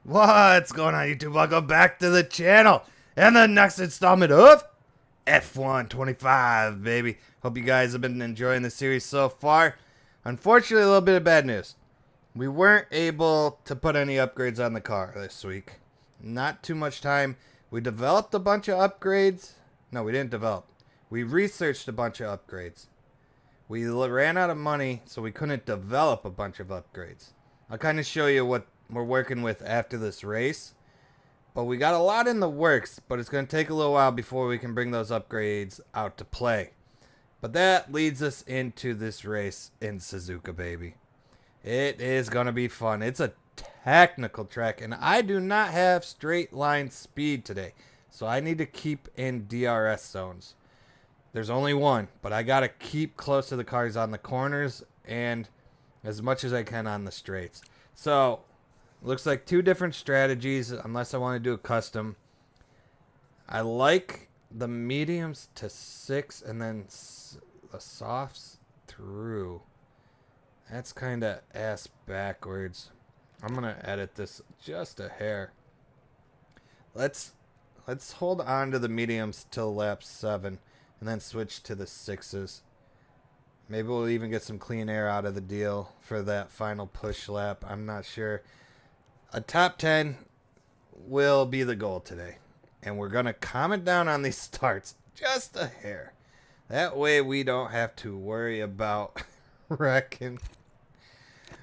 What's going on, YouTube? Welcome back to the channel and the next installment of F1 25, baby. Hope you guys have been enjoying the series so far. Unfortunately, a little bit of bad news. We weren't able to put any upgrades on the car this week. Not too much time. We developed a bunch of upgrades. No, we didn't develop. We researched a bunch of upgrades. We ran out of money, so we couldn't develop a bunch of upgrades. I'll kind of show you what we're working with after this race. But we got a lot in the works, but it's going to take a little while before we can bring those upgrades out to play. But that leads us into this race in Suzuka, baby. It is going to be fun. It's a technical track, and I do not have straight line speed today. So I need to keep in DRS zones. There's only one, but I got to keep close to the cars on the corners and as much as I can on the straights. So, looks like two different strategies, unless I want to do a custom. I like the mediums to 6 and then the softs through. That's kind of ass backwards. I'm going to edit this just a hair. Let's hold on to the mediums till lap 7 and then switch to the 6s. Maybe we'll even get some clean air out of the deal for that final push lap. I'm not sure. A top 10 will be the goal today. And we're going to comment down on these starts just a hair. That way we don't have to worry about wrecking.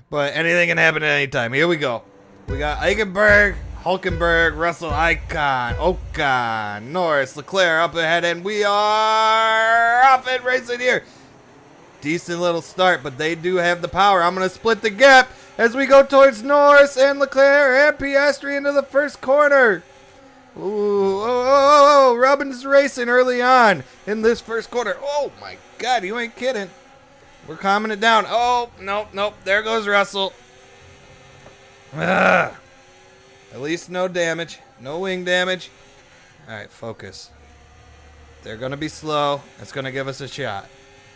But anything can happen at any time. Here we go. We got Eichenberg, Hulkenberg, Russell, Ocon, Norris, Leclerc up ahead. And we are off and racing here. Decent little start, but they do have the power. I'm going to split the gap as we go towards Norris and Leclerc and Piastri into the first corner. Ooh, Robin's racing early on in this first corner. Oh, my God, you ain't kidding. We're calming it down. Oh, nope. There goes Russell. At least no damage. No wing damage. All right, focus. They're going to be slow. It's going to give us a shot.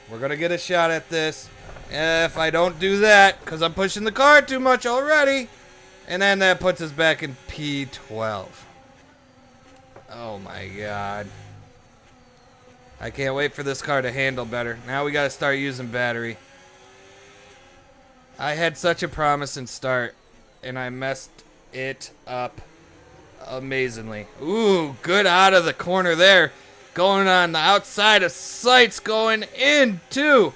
We're going to get a shot at this. If I don't do that, because I'm pushing the car too much already. And then that puts us back in P12. Oh my God. I can't wait for this car to handle better. Now we got to start using battery. I had such a promising start, and I messed it up amazingly. Ooh, good out of the corner there. Going on the outside of sights, going into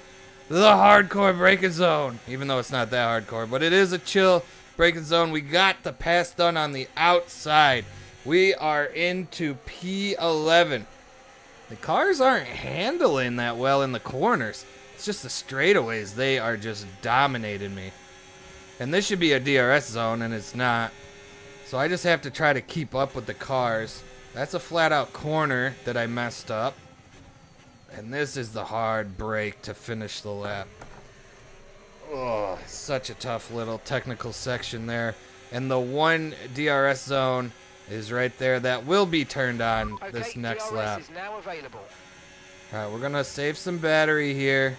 the hardcore braking zone. Even though it's not that hardcore, but it is a chill braking zone. We got the pass done on the outside. We are into P11. The cars aren't handling that well in the corners. It's just the straightaways. They are just dominating me. And this should be a DRS zone, and it's not. So I just have to try to keep up with the cars. That's a flat out corner that I messed up. And this is the hard break to finish the lap. Oh, such a tough little technical section there. And the one DRS zone is right there. That will be turned on this next lap. Is now available. All right, we're going to save some battery here.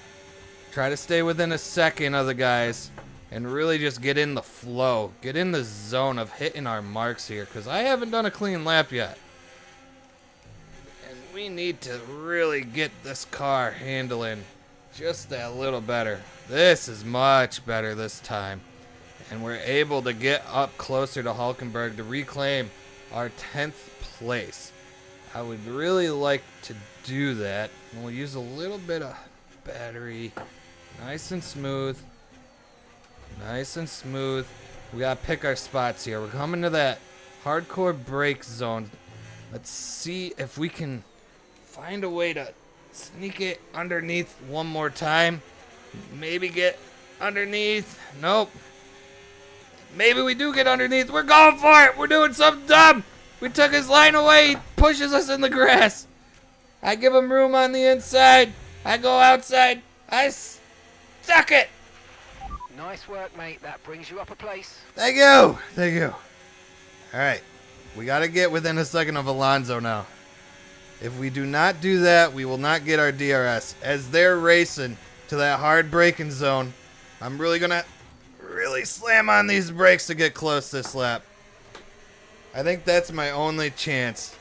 Try to stay within a second of the guys. And really just get in the flow. Get in the zone of hitting our marks here. Because I haven't done a clean lap yet. We need to really get this car handling just that little better. This is much better this time. And we're able to get up closer to Hulkenberg to reclaim our 10th place. I would really like to do that. And we'll use a little bit of battery. Nice and smooth. Nice and smooth. We got to pick our spots here. We're coming to that hardcore brake zone. Let's see if we can find a way to sneak it underneath one more time. Maybe get underneath. Nope. Maybe we do get underneath. We're going for it. We're doing something dumb. We took his line away. He pushes us in the grass. I give him room on the inside. I go outside. I stuck it. Nice work, mate. That brings you up a place. Thank you. Thank you. All right. We got to get within a second of Alonso now. If we do not do that, we will not get our DRS. As they're racing to that hard braking zone, I'm really going to slam on these brakes to get close this lap. I think that's my only chance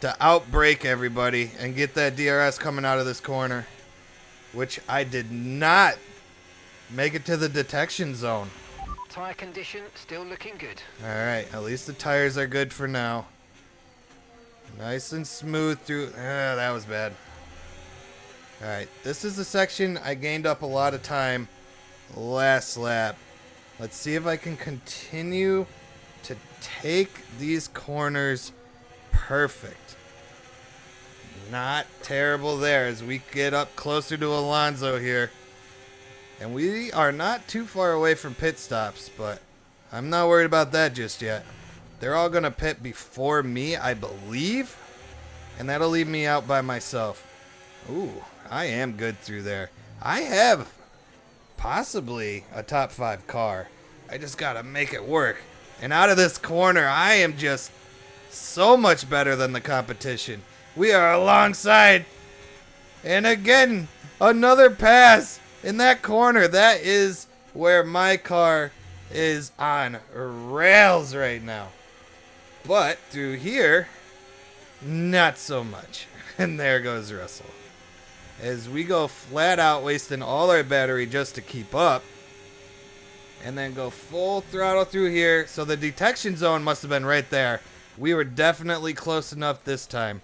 to outbrake everybody and get that DRS coming out of this corner, which I did not make it to the detection zone. Tyre condition still looking good. Alright, at least the tires are good for now. Nice and smooth through. That was bad. Alright, this is the section I gained up a lot of time last lap. Let's see if I can continue to take these corners perfect. Not terrible there as we get up closer to Alonso here. And we are not too far away from pit stops, but I'm not worried about that just yet. They're all going to pit before me, I believe. And that'll leave me out by myself. Ooh, I am good through there. I have possibly a top 5 car. I just got to make it work. And out of this corner, I am just so much better than the competition. We are alongside. And again, another pass in that corner. That is where my car is on rails right now. But through here, not so much. And there goes Russell. As we go flat out, wasting all our battery just to keep up. And then go full throttle through here. So the detection zone must have been right there. We were definitely close enough this time.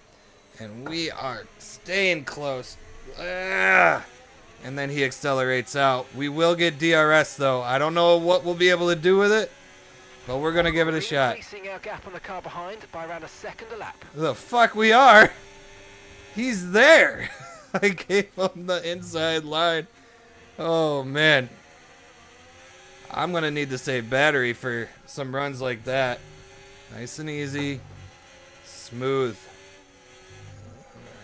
And we are staying close. And then he accelerates out. We will get DRS though. I don't know what we'll be able to do with it. But we're going to give it a shot. Increasing our gap on the car behind by around a second a lap. The fuck we are. He's there. I gave him the inside line. Oh man. I'm going to need to save battery for some runs like that. Nice and easy. Smooth.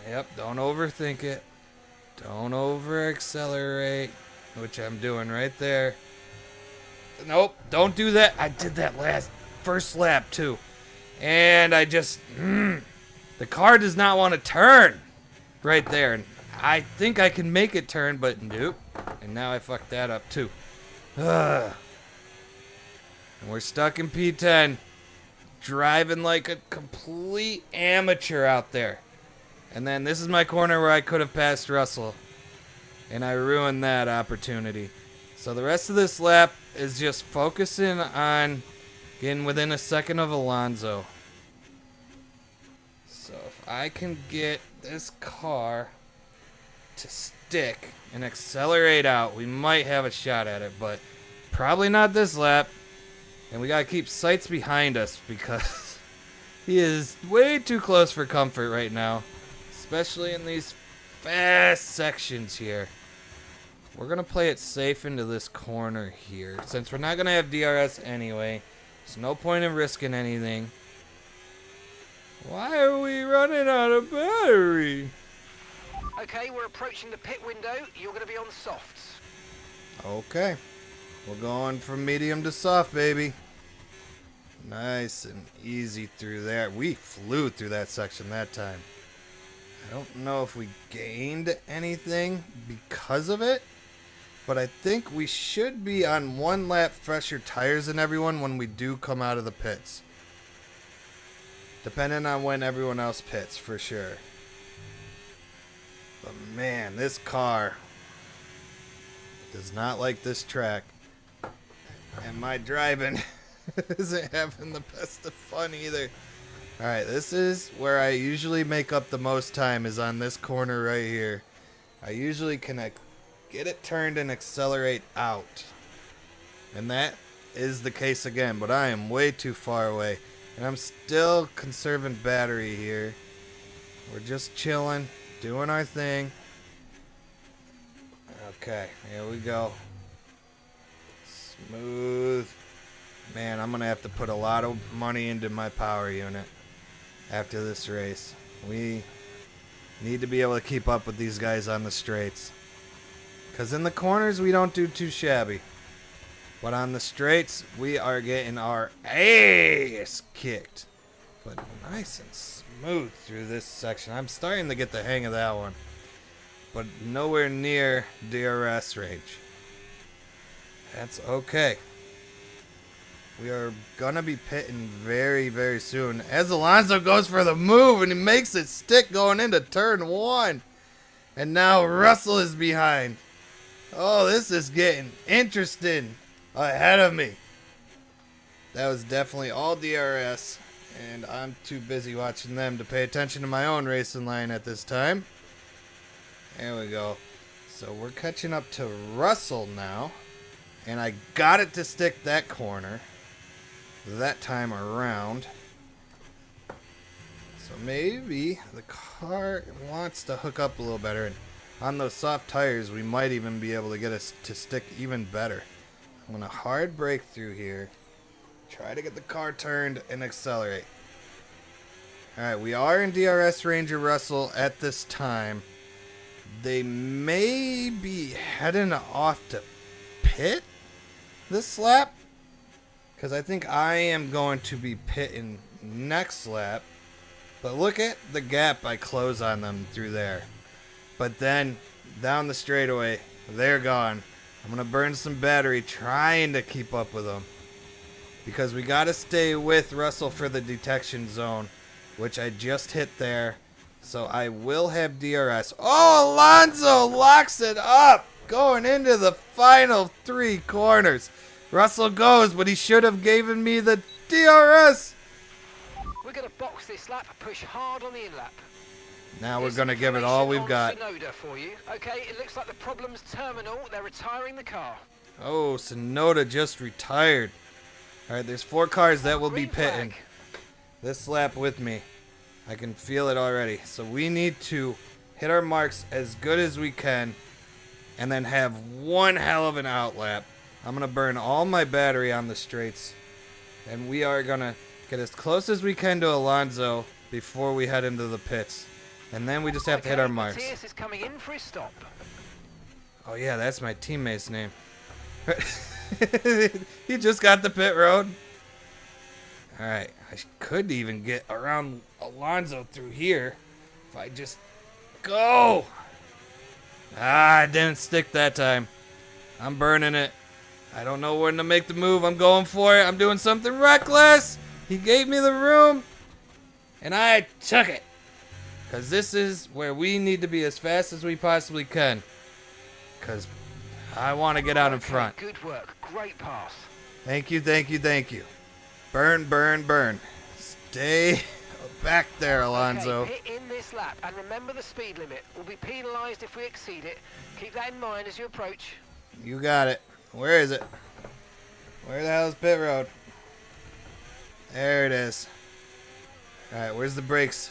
Yep, don't overthink it. Don't over accelerate, which I'm doing right there. Nope, don't do that. I did that first lap too. And I just, the car does not want to turn right there. And I think I can make it turn, but nope. And now I fucked that up too. And we're stuck in P10. Driving like a complete amateur out there. And then this is my corner where I could have passed Russell. And I ruined that opportunity. So the rest of this lap is just focusing on getting within a second of Alonso. So if I can get this car to stick and accelerate out, we might have a shot at it, but probably not this lap. And we gotta keep sights behind us because he is way too close for comfort right now, especially in these fast sections here. We're gonna play it safe into this corner here since we're not gonna have DRS anyway. There's no point in risking anything. Why are we running out of battery? Okay, we're approaching the pit window. You're going to be on softs. Okay. We're going from medium to soft, baby. Nice and easy through there. We flew through that section that time. I don't know if we gained anything because of it, but I think we should be on 1 lap fresher tires than everyone when we do come out of the pits. Depending on when everyone else pits, for sure. But man, this car does not like this track. And my driving isn't having the best of fun either. Alright, this is where I usually make up the most time, is on this corner right here. I usually can get it turned and accelerate out. And that is the case again, but I am way too far away. And I'm still conserving battery here. We're just chilling, doing our thing. Okay, here we go. Smooth. Man, I'm going to have to put a lot of money into my power unit after this race. We need to be able to keep up with these guys on the straights. Because in the corners, we don't do too shabby. But on the straights, we are getting our ass kicked. But nice and smooth through this section. I'm starting to get the hang of that one. But nowhere near DRS range. That's okay. We are gonna be pitting very, very soon. As Alonso goes for the move and he makes it stick going into turn 1. And now Russell is behind. Oh, this is getting interesting ahead of me. That was definitely all DRS. And I'm too busy watching them to pay attention to my own racing line at this time. There we go. So we're catching up to Russell now. And I got it to stick that corner that time around. So maybe the car wants to hook up a little better. And on those soft tires, we might even be able to get us to stick even better. I'm going to hard brake through here. Try to get the car turned and accelerate. Alright, we are in DRS range of Russell at this time. They may be heading off to pit this lap. Because I think I am going to be pitting next lap. But look at the gap I close on them through there. But then, down the straightaway, they're gone. I'm going to burn some battery trying to keep up with them. Because we got to stay with Russell for the detection zone, which I just hit there. So I will have DRS. Oh, Alonso locks it up going into the final 3 corners. Russell goes, but he should have given me the DRS. We're going to box this lap, push hard on the in-lap. Now we're going to give it all we've got. Tsunoda for you. Okay, it looks like the problem's terminal. They're retiring the car. Oh, Tsunoda just retired. All right, there's 4 cars that will be pitting this lap with me. I can feel it already. So we need to hit our marks as good as we can and then have one hell of an out lap. I'm going to burn all my battery on the straights. And we are going to get as close as we can to Alonso before we head into the pits. And then we just have to hit our marks. Matthias is coming in for his stop. Oh, yeah, that's my teammate's name. He just got the pit road. All right, I could even get around Alonso through here if I just go. Ah, I didn't stick that time. I'm burning it. I don't know when to make the move. I'm going for it. I'm doing something reckless. He gave me the room, and I took it. Because this is where we need to be as fast as we possibly can. Because I want to get out in front. Good work. Great pass. Thank you, thank you, thank you. Burn, burn, burn. Stay back there, Alonso. Okay, hit in this lap, and remember the speed limit. We'll be penalised if we exceed it. Keep that in mind as you approach. You got it. Where is it? Where the hell is pit road? There it is. All right, where's the brakes?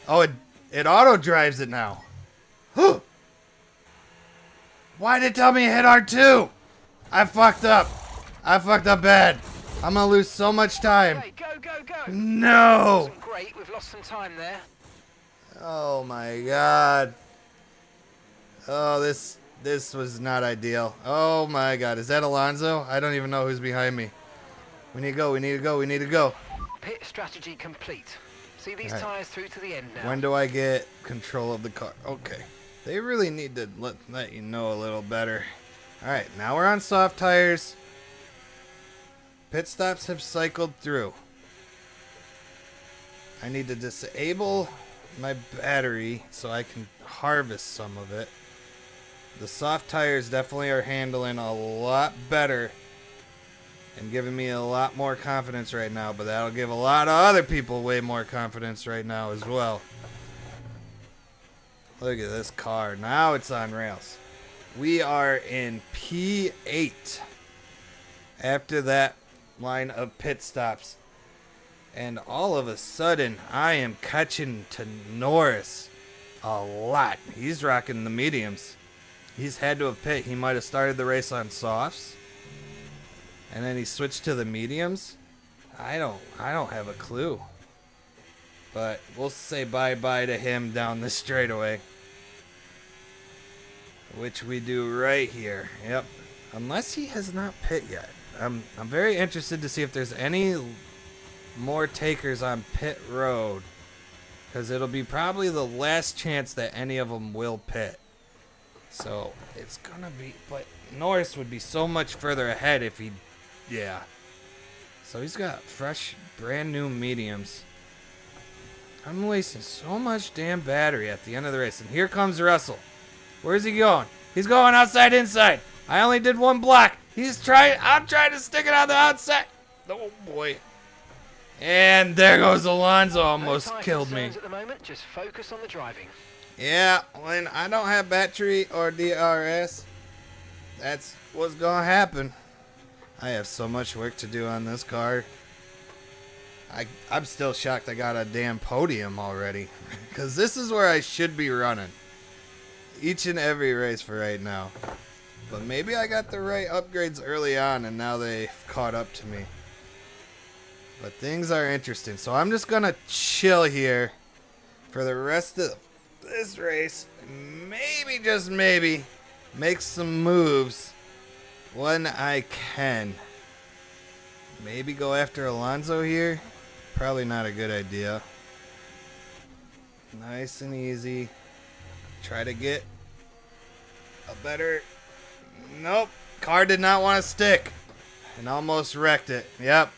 Oh, it auto drives it now. Why did it tell me to hit R2? I fucked up. I fucked up bad. I'm gonna lose so much time. Okay, go, go, go. No. Wasn't great. We've lost some time there. Oh my god. Oh, this was not ideal. Oh my god. Is that Alonso? I don't even know who's behind me. We need to go. We need to go. We need to go. Pit strategy complete. See these tires through to the end now. When do I get control of the car? Okay. They really need to let you know a little better. Alright, now we're on soft tires. Pit stops have cycled through. I need to disable my battery so I can harvest some of it. The soft tires definitely are handling a lot better and giving me a lot more confidence right now, but that'll give a lot of other people way more confidence right now as well. Look at this car. Now it's on rails. We are in P8 after that line of pit stops. And all of a sudden, I am catching to Norris a lot. He's rocking the mediums. He's had to have pit. He might have started the race on softs. And then he switched to the mediums. I don't have a clue. But we'll say bye-bye to him down the straightaway. Which we do right here. Yep. Unless he has not pit yet. I'm very interested to see if there's any more takers on pit road. Because it'll be probably the last chance that any of them will pit. So it's going to be... But Norris would be so much further ahead if he... Yeah. So he's got fresh, brand new mediums. I'm wasting so much damn battery at the end of the race. And here comes Russell. Where's he going? He's going outside, inside. I only did one block. I'm trying to stick it on the outside. Oh boy. And there goes Alonso. Almost killed me. At the moment, just focus on the driving. Yeah, when I don't have battery or DRS, that's what's gonna happen. I have so much work to do on this car. I'm still shocked I got a damn podium already. Because this is where I should be running. Each and every race for right now. But maybe I got the right upgrades early on and now they've caught up to me. But things are interesting. So I'm just going to chill here for the rest of this race. Maybe, just maybe, make some moves when I can. Maybe go after Alonso here. Probably not a good idea. Nice and easy. Try to get a better... Nope. Car did not want to stick. And almost wrecked it. Yep.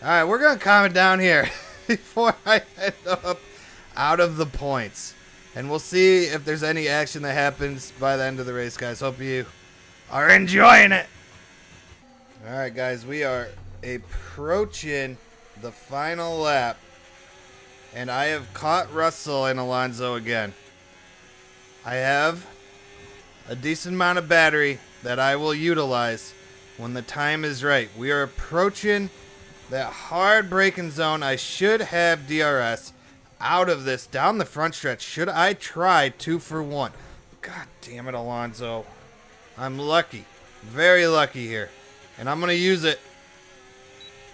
Alright, we're going to calm it down here before I end up out of the points. And we'll see if there's any action that happens by the end of the race, guys. Hope you are enjoying it. Alright, guys. We are approaching the final lap. And I have caught Russell and Alonso again. I have a decent amount of battery that I will utilize when the time is right. We are approaching that hard braking zone. I should have DRS out of this down the front stretch. Should I try 2 for 1? God damn it, Alonso. I'm lucky. Very lucky here. And I'm going to use it.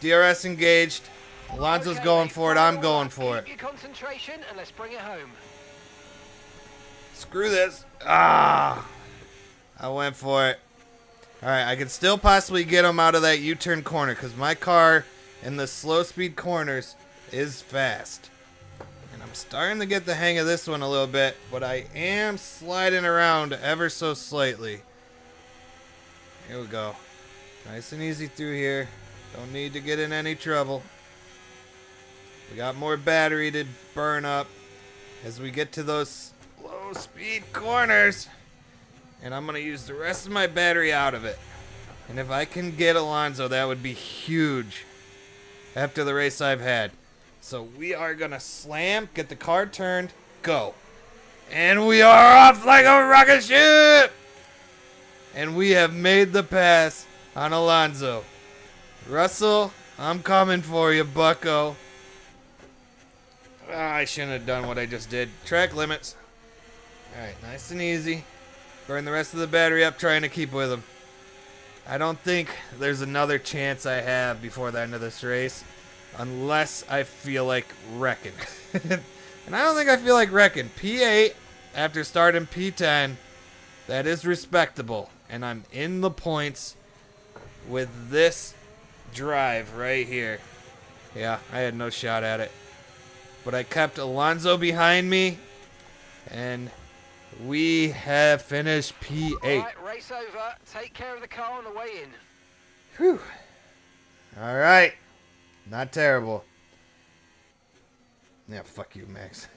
DRS engaged. Alonso's going for it. I'm going for it. Keep your concentration and let's bring it home. Screw this. Ah. I went for it. Alright, I can still possibly get him out of that U-turn corner because my car in the slow speed corners is fast. And I'm starting to get the hang of this one a little bit, but I am sliding around ever so slightly. Here we go. Nice and easy through here. Don't need to get in any trouble. We got more battery to burn up as we get to those low speed corners. And I'm going to use the rest of my battery out of it. And if I can get Alonso, that would be huge after the race I've had. So we are going to slam, get the car turned, go. And we are off like a rocket ship. And we have made the pass on Alonso. Russell, I'm coming for you, bucko. I shouldn't have done what I just did. Track limits. Alright, nice and easy. Burn the rest of the battery up trying to keep with him. I don't think there's another chance I have before the end of this race. Unless I feel like wrecking. And I don't think I feel like wrecking. P8 after starting P10. That is respectable. And I'm in the points with this drive right here. Yeah, I had no shot at it. But I kept Alonso behind me. And we have finished P8. Right, race over. Take care of the car on the way in. Whew. All right. Not terrible. Yeah, fuck you, Max.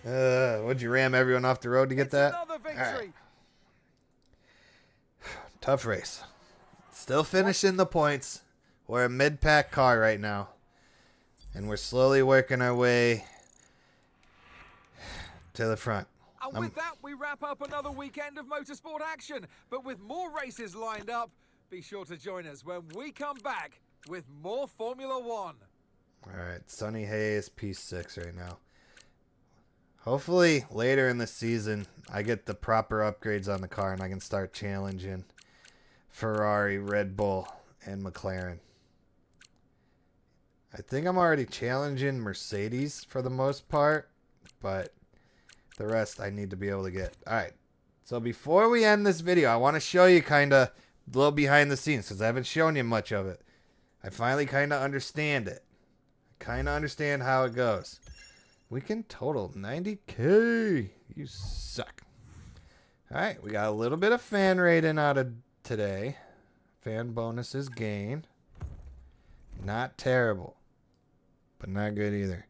Would you ram everyone off the road to get that? Another victory. Right. Tough race. Still finishing the points. We're a mid-pack car right now. And we're slowly working our way to the front. And with that, we wrap up another weekend of motorsport action. But with more races lined up, be sure to join us when we come back with more Formula One. Alright, Sunny Hayes, P6 right now. Hopefully, later in the season, I get the proper upgrades on the car and I can start challenging Ferrari, Red Bull, and McLaren. I think I'm already challenging Mercedes for the most part, but the rest I need to be able to get. Alright, so before we end this video, I want to show you kind of a little behind the scenes because I haven't shown you much of it. I finally kind of understand it. Kind of understand how it goes. We can total 90K. You suck. Alright, we got a little bit of fan rating out of today. Fan bonuses gained. Not terrible. But not good either.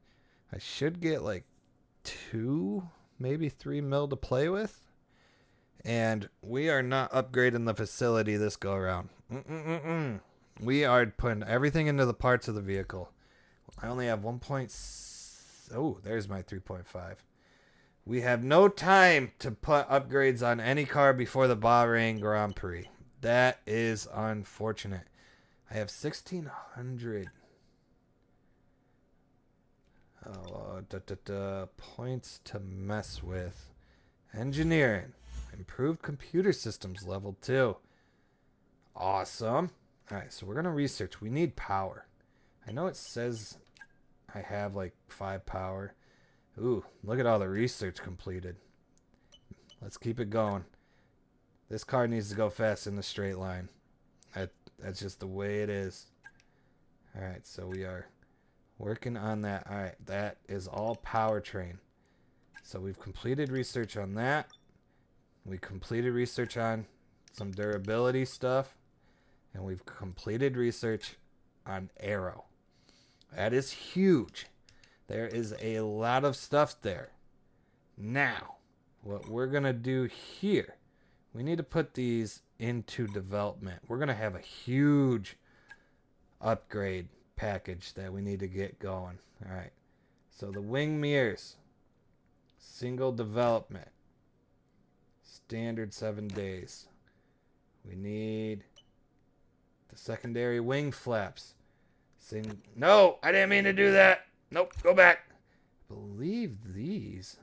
I should get like 2, maybe 3 mil to play with. And we are not upgrading the facility this go around. We are putting everything into the parts of the vehicle. I only have 1. Oh, there's my 3.5. We have no time to put upgrades on any car before the Bahrain Grand Prix. That is unfortunate. I have 1,600 points to mess with. Engineering. Improved computer systems level 2. Awesome. Alright, so we're going to research. We need power. I know it says I have like 5 power. Ooh, look at all the research completed. Let's keep it going. This car needs to go fast in the straight line. That's just the way it is. Alright, so we are working on that. Alright, that is all powertrain. So we've completed research on that. We completed research on some durability stuff. And we've completed research on aero. That is huge. There is a lot of stuff there. Now, what we're going to do here, we need to put these into development. We're going to have a huge upgrade package that we need to get going. All right. So the wing mirrors, single development, standard 7 days. We need the secondary wing flaps. No, I didn't mean to do that. Nope, go back. I believe these.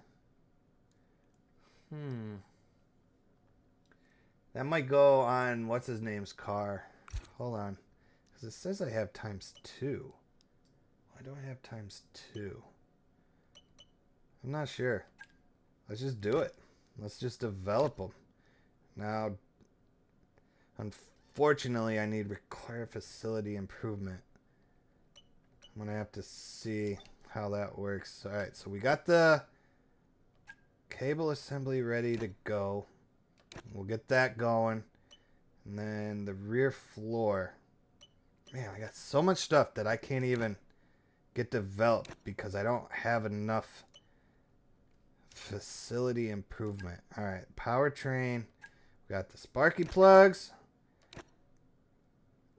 That might go on what's his name's car. Hold on. Because it says I have ×2. Why do I have ×2? I'm not sure. Let's just do it. Let's just develop them. Now, unfortunately, I need require facility improvement. I'm going to have to see how that works. Alright, so we got the cable assembly ready to go. We'll get that going. And then the rear floor. Man, I got so much stuff that I can't even get developed because I don't have enough facility improvement. Alright, powertrain. We got the sparky plugs.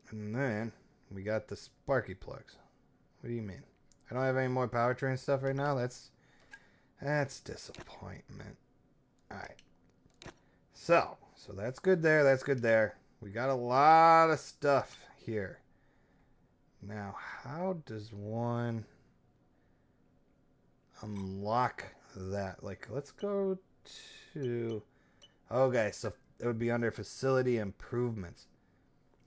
And then we got the sparky plugs. What do you mean? I don't have any more powertrain stuff right now? That's disappointment. Alright. So that's good there. That's good there. We got a lot of stuff here. Now, how does one unlock that? Like, let's go to... Okay, so it would be under facility improvements.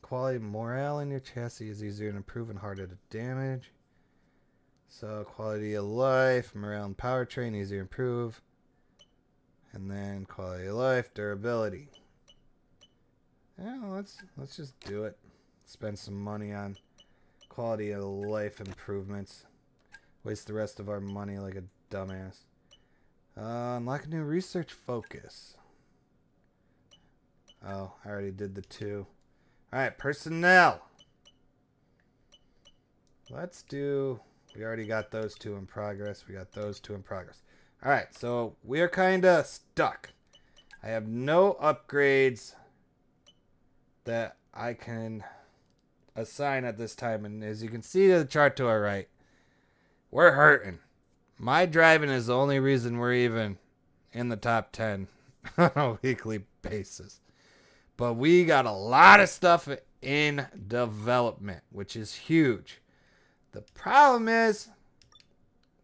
Quality morale in your chassis is easier to improve and harder to damage. So quality of life, morale and powertrain, easier to improve. And then quality of life, durability. Yeah, let's just do it. Spend some money on quality of life improvements. Waste the rest of our money like a dumbass. Unlock a new research focus. Oh, I already did the 2. Alright, personnel. Let's do... We already got those 2 in progress. We got those 2 in progress. Alright, so we are kind of stuck. I have no upgrades that I can assign at this time. And as you can see to the chart to our right, we're hurting. My driving is the only reason we're even in the top 10 on a weekly basis. But we got a lot of stuff in development, which is huge. The problem is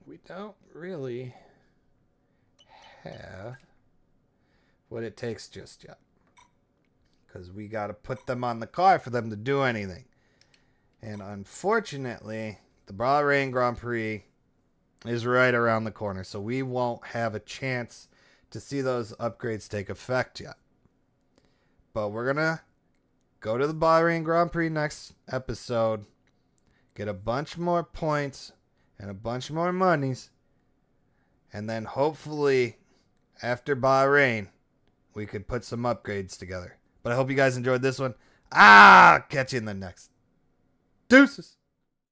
we don't really have what it takes just yet. Because we got to put them on the car for them to do anything. And unfortunately, the Bahrain Grand Prix is right around the corner. So we won't have a chance to see those upgrades take effect yet. But we're going to go to the Bahrain Grand Prix next episode. Get a bunch more points and a bunch more monies. And then hopefully after Bahrain, we could put some upgrades together. But I hope you guys enjoyed this one. I'll catch you in the next. Deuces.